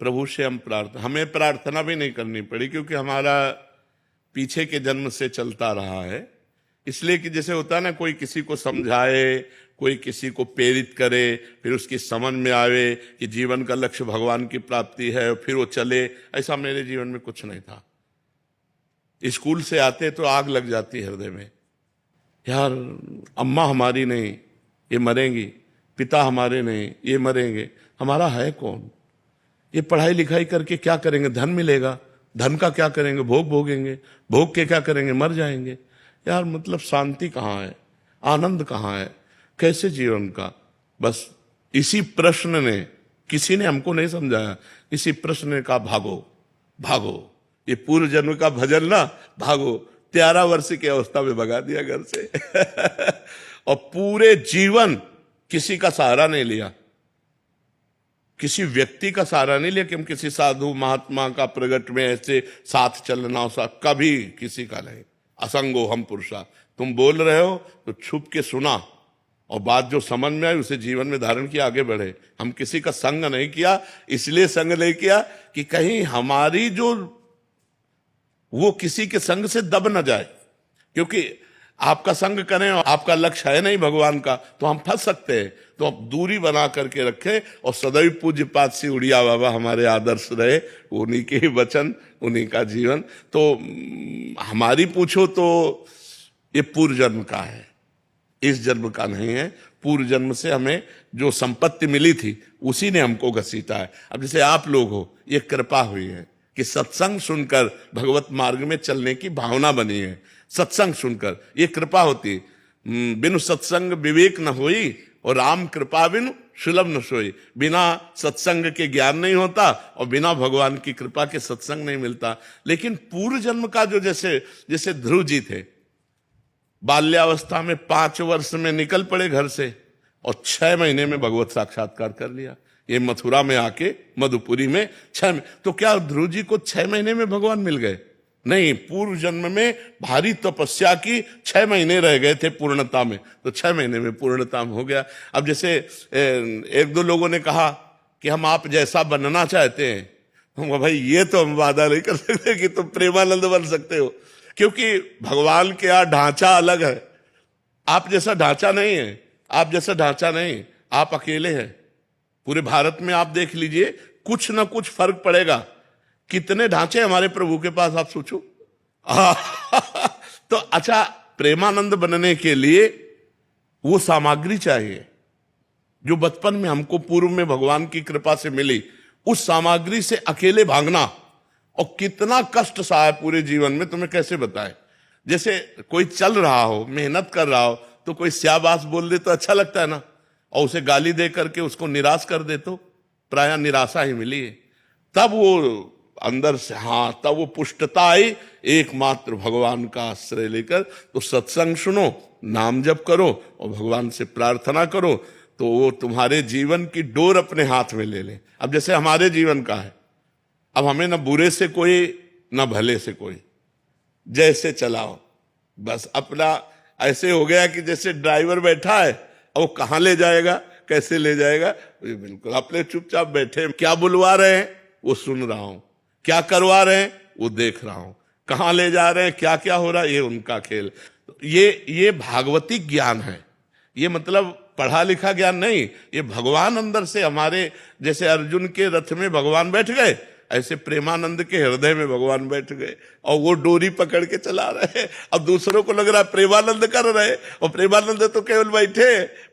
प्रभु से हम प्रार्थना, हमें प्रार्थना भी नहीं करनी पड़ी क्योंकि हमारा पीछे के जन्म से चलता रहा है। इसलिए कि जैसे होता है ना, कोई किसी को समझाए, कोई किसी को प्रेरित करे, फिर उसकी समझ में आवे कि जीवन का लक्ष्य भगवान की प्राप्ति है, फिर वो चले। ऐसा मेरे जीवन में कुछ नहीं था। स्कूल से आते तो आग लग जाती हृदय में, यार अम्मा हमारी नहीं, ये मरेंगी, पिता हमारे नहीं, ये मरेंगे, हमारा है कौन? ये पढ़ाई लिखाई करके क्या करेंगे? धन मिलेगा, धन का क्या करेंगे? भोग भोगेंगे, भोग के क्या करेंगे? मर जाएंगे। यार मतलब शांति कहाँ है, आनंद कहाँ है, कैसे जीवन का? बस इसी प्रश्न ने, किसी ने हमको नहीं समझाया, इसी प्रश्न ने कहा भागो भागो, ये पूर्व जन्म का भजन ना, भागो। 13 वर्ष की अवस्था में भगा दिया घर से और पूरे जीवन किसी का सहारा नहीं लिया, किसी व्यक्ति का सहारा नहीं लिया कि हम किसी साधु महात्मा का प्रगट में ऐसे साथ चलना, सा कभी किसी का नहीं। असंगो हम पुरुषा, तुम बोल रहे हो तो छुप के सुना और बात जो समझ में आई उसे जीवन में धारण किया, आगे बढ़े। हम किसी का संग नहीं किया, इसलिए संग नहीं किया कि कहीं हमारी जो वो किसी के संग से दब न जाए, क्योंकि आपका संग करें और आपका लक्ष्य है नहीं भगवान का तो हम फंस सकते हैं। तो आप दूरी बना करके रखें और सदैव पूज्य पाद से उड़िया बाबा हमारे आदर्श रहे, उन्हीं के ही वचन, उन्हीं का जीवन। तो हमारी पूछो तो ये पूर्व जन्म का है, इस जन्म का नहीं है। पूर्व जन्म से हमें जो संपत्ति मिली थी उसी ने हमको घसीटा है। अब जैसे आप लोग हो, ये कृपा हुई है कि सत्संग सुनकर भगवत मार्ग में चलने की भावना बनी है। सत्संग सुनकर ये कृपा होती, बिनु सत्संग विवेक न होई और राम कृपा बिनु सुलभ न सोई। बिना सत्संग के ज्ञान नहीं होता और बिना भगवान की कृपा के सत्संग नहीं मिलता। लेकिन पूर्व जन्म का जो जैसे ध्रुव जी थे, बाल्यावस्था में 5 वर्ष में निकल पड़े घर से और 6 महीने में भगवत साक्षात्कार कर लिया। ये मथुरा में आके मधुपुरी में 6 में, तो क्या ध्रुव जी को 6 महीने में भगवान मिल गए? नहीं, पूर्व जन्म में भारी तपस्या की, 6 महीने रह गए थे पूर्णता में, तो 6 महीने में पूर्णता हो गया। अब जैसे 1-2 लोगों ने कहा कि हम आप जैसा बनना चाहते हैं, तो भाई ये तो हम वादा नहीं कर सकते कि तुम प्रेमानंद बन सकते हो, क्योंकि भगवान के यहाँ ढांचा अलग है। आप जैसा ढांचा नहीं है, आप जैसा ढांचा नहीं, आप अकेले हैं। पूरे भारत में आप देख लीजिए, कुछ ना कुछ फर्क पड़ेगा। कितने ढांचे हमारे प्रभु के पास, आप सोचो। तो अच्छा, प्रेमानंद बनने के लिए वो सामग्री चाहिए जो बचपन में हमको पूर्व में भगवान की कृपा से मिली। उस सामग्री से अकेले भागना, और कितना कष्ट सहा है पूरे जीवन में, तुम्हें कैसे बताएं। जैसे कोई चल रहा हो, मेहनत कर रहा हो, तो कोई स्याबास बोल दे तो अच्छा लगता है ना, और उसे गाली दे करके उसको निराश कर दे तो प्रायः निराशा ही मिली है। तब वो अंदर से, हाँ, तब वो पुष्टता आई एकमात्र भगवान का आश्रय लेकर। तो सत्संग सुनो, नाम जप करो और भगवान से प्रार्थना करो, तो वो तुम्हारे जीवन की डोर अपने हाथ में ले ले। अब जैसे हमारे जीवन का है, अब हमें न बुरे से कोई न भले से कोई, जैसे चलाओ बस अपना। ऐसे हो गया कि जैसे ड्राइवर बैठा है और वो कहाँ ले जाएगा, कैसे ले जाएगा, बिल्कुल अपने चुपचाप बैठे। क्या बुलवा रहे हैं वो सुन रहा हूं, क्या करवा रहे हैं वो देख रहा हूं, कहाँ ले जा रहे हैं, क्या क्या हो रहा है, ये उनका खेल। ये भागवती ज्ञान है। ये मतलब पढ़ा लिखा ज्ञान नहीं, ये भगवान अंदर से हमारे, जैसे अर्जुन के रथ में भगवान बैठ गए, ऐसे प्रेमानंद के हृदय में भगवान बैठ गए और वो डोरी पकड़ के चला रहे। अब दूसरों को लग रहा है प्रेमानंद कर रहे, और प्रेमानंद तो केवल बैठे,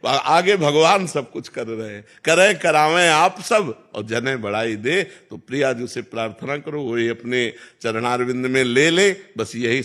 आगे भगवान सब कुछ कर रहे। करें करावें आप सब और जने बढ़ाई दे। तो प्रिया जी से प्रार्थना करो, वही अपने चरणारविंद में ले ले, बस यही